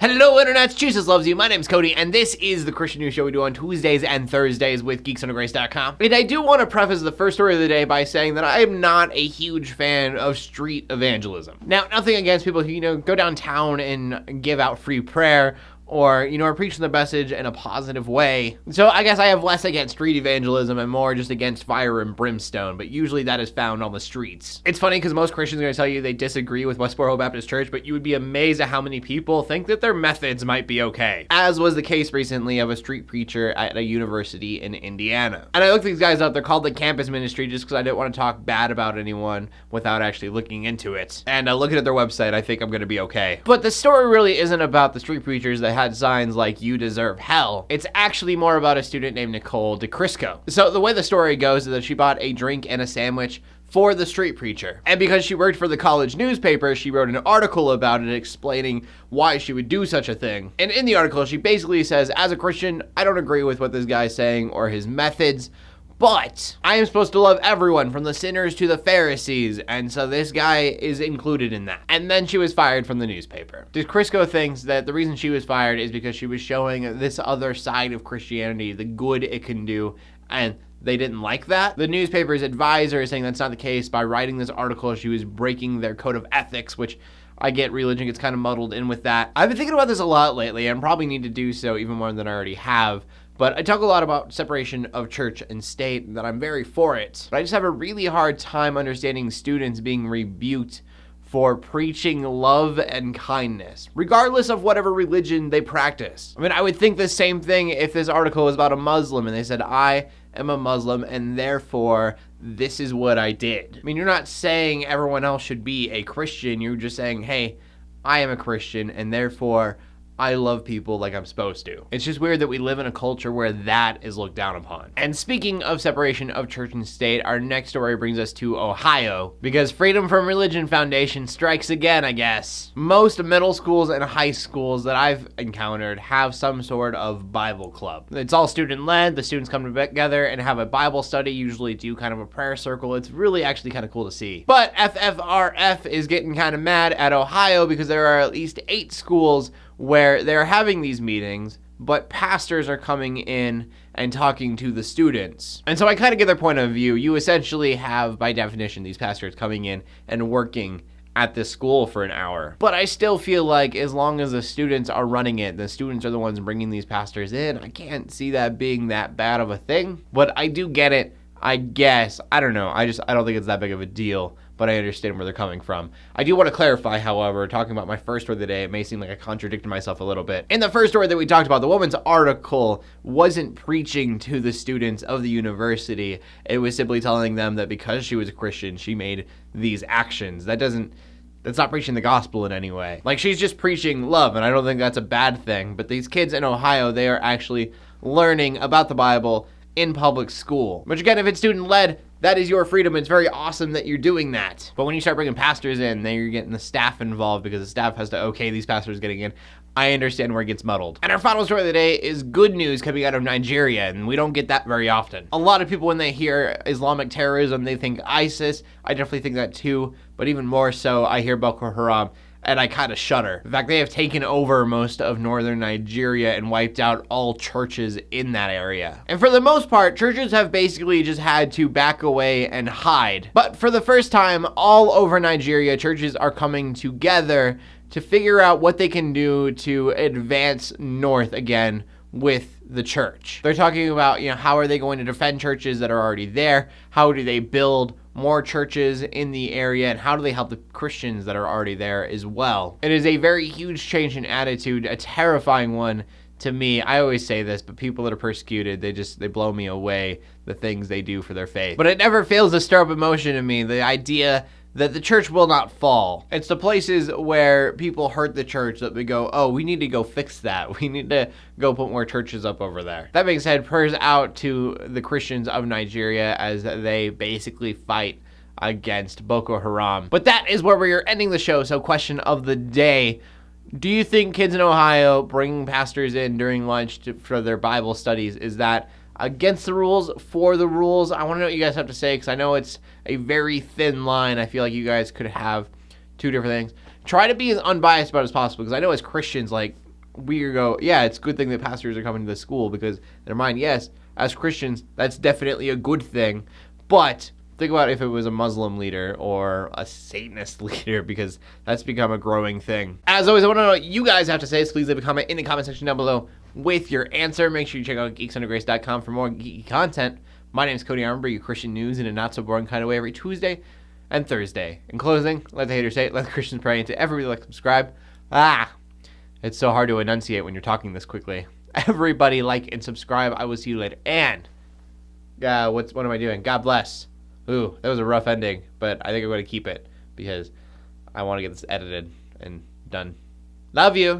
Hello, Internet. Jesus loves you. My name's Cody, and this is the Christian News Show we do on Tuesdays and Thursdays with GeeksUnderGrace.com. And I do want to preface the first story of the day by saying that I am not a huge fan of street evangelism. Now, nothing against people who, go downtown and give out free prayer, or, are preaching the message in a positive way. So I guess I have less against street evangelism and more just against fire and brimstone, but usually that is found on the streets. It's funny because most Christians are going to tell you they disagree with Westboro Baptist Church, but you would be amazed at how many people think that their methods might be okay. As was the case recently of a street preacher at a university in Indiana. And I looked these guys up. They're called the Campus Ministry just because I didn't want to talk bad about anyone without actually looking into it. And looking at their website, I think I'm going to be okay. But the story really isn't about the street preachers that had signs like "You deserve hell." It's actually more about a student named Nicole DeCrisco. So the way the story goes is that she bought a drink and a sandwich for the street preacher. And because she worked for the college newspaper, she wrote an article about it explaining why she would do such a thing. And in the article, she basically says, as a Christian, I don't agree with what this guy's saying or his methods, but I am supposed to love everyone from the sinners to the Pharisees, and so this guy is included in that. And then she was fired from the newspaper. DeCrisco thinks that the reason she was fired is because she was showing this other side of Christianity, the good it can do, and they didn't like that. The newspaper's advisor is saying that's not the case. By writing this article, she was breaking their code of ethics, which I get religion gets kind of muddled in with that. I've been thinking about this a lot lately, and probably need to do so even more than I already have. But I talk a lot about separation of church and state, and that I'm very for it. But I just have a really hard time understanding students being rebuked for preaching love and kindness, regardless of whatever religion they practice. I mean, I would think the same thing if this article was about a Muslim and they said, I am a Muslim and therefore this is what I did. I mean, you're not saying everyone else should be a Christian. You're just saying, hey, I am a Christian and therefore I love people like I'm supposed to. It's just weird that we live in a culture where that is looked down upon. And speaking of separation of church and state, our next story brings us to Ohio, because Freedom from Religion Foundation strikes again, I guess. Most middle schools and high schools that I've encountered have some sort of Bible club. It's all student-led. The students come together and have a Bible study, usually do kind of a prayer circle. It's really actually kind of cool to see. But FFRF is getting kind of mad at Ohio because there are at least 8 schools where they're having these meetings, but pastors are coming in and talking to the students. And so I kind of get their point of view. You essentially have, by definition, these pastors coming in and working at this school for an hour. But I still feel like as long as the students are running it, the students are the ones bringing these pastors in, I can't see that being that bad of a thing. But I do get it, I guess. I don't know. I don't think it's that big of a deal, but I understand where they're coming from. I do want to clarify, however, talking about my first story of the day, it may seem like I contradicted myself a little bit. In the first story that we talked about, the woman's article wasn't preaching to the students of the university. It was simply telling them that because she was a Christian, she made these actions. That's not preaching the gospel in any way. Like, she's just preaching love, and I don't think that's a bad thing. But these kids in Ohio, they are actually learning about the Bible in public school. Which again, if it's student-led, that is your freedom. It's very awesome that you're doing that. But when you start bringing pastors in, then you're getting the staff involved because the staff has to okay these pastors getting in. I understand where it gets muddled. And our final story of the day is good news coming out of Nigeria, and we don't get that very often. A lot of people, when they hear Islamic terrorism, they think ISIS. I definitely think that too, but even more so, I hear Boko Haram, and I kind of shudder. In fact, they have taken over most of northern Nigeria and wiped out all churches in that area. And for the most part, churches have basically just had to back away and hide. But for the first time all over Nigeria, churches are coming together to figure out what they can do to advance north again with the church. They're talking about, how are they going to defend churches that are already there? How do they build more churches in the area, and how do they help the Christians that are already there as well? It is a very huge change in attitude, a terrifying one to me. I always say this, but people that are persecuted, they blow me away, the things they do for their faith. But it never fails to stir up emotion in me, the idea that the church will not fall. It's the places where people hurt the church that we go, oh, we need to go fix that. We need to go put more churches up over there. That being said, prayers out to the Christians of Nigeria as they basically fight against Boko Haram. But that is where we're ending the show. So question of the day: do you think kids in Ohio bringing pastors in during lunch for their Bible studies, is that against the rules, for the rules? I want to know what you guys have to say, because I know it's a very thin line. I feel like you guys could have two different things. Try to be as unbiased about it as possible, because I know as Christians, like, we go, yeah, it's a good thing that pastors are coming to the school, because in their mind, yes, as Christians, that's definitely a good thing. But think about if it was a Muslim leader or a Satanist leader, because that's become a growing thing. As always, I want to know what you guys have to say, so please leave a comment in the comment section down below with your answer. Make sure you check out geeksundergrace.com for more geeky content. My name is Cody Armour, your Christian news in a not-so-boring kind of way every Tuesday and Thursday. In closing, let the haters say it, let the Christians pray, and to everybody like, subscribe. It's so hard to enunciate when you're talking this quickly. Everybody like and subscribe. I will see you later. And, what am I doing? God bless. Ooh, that was a rough ending, but I think I'm going to keep it because I want to get this edited and done. Love you.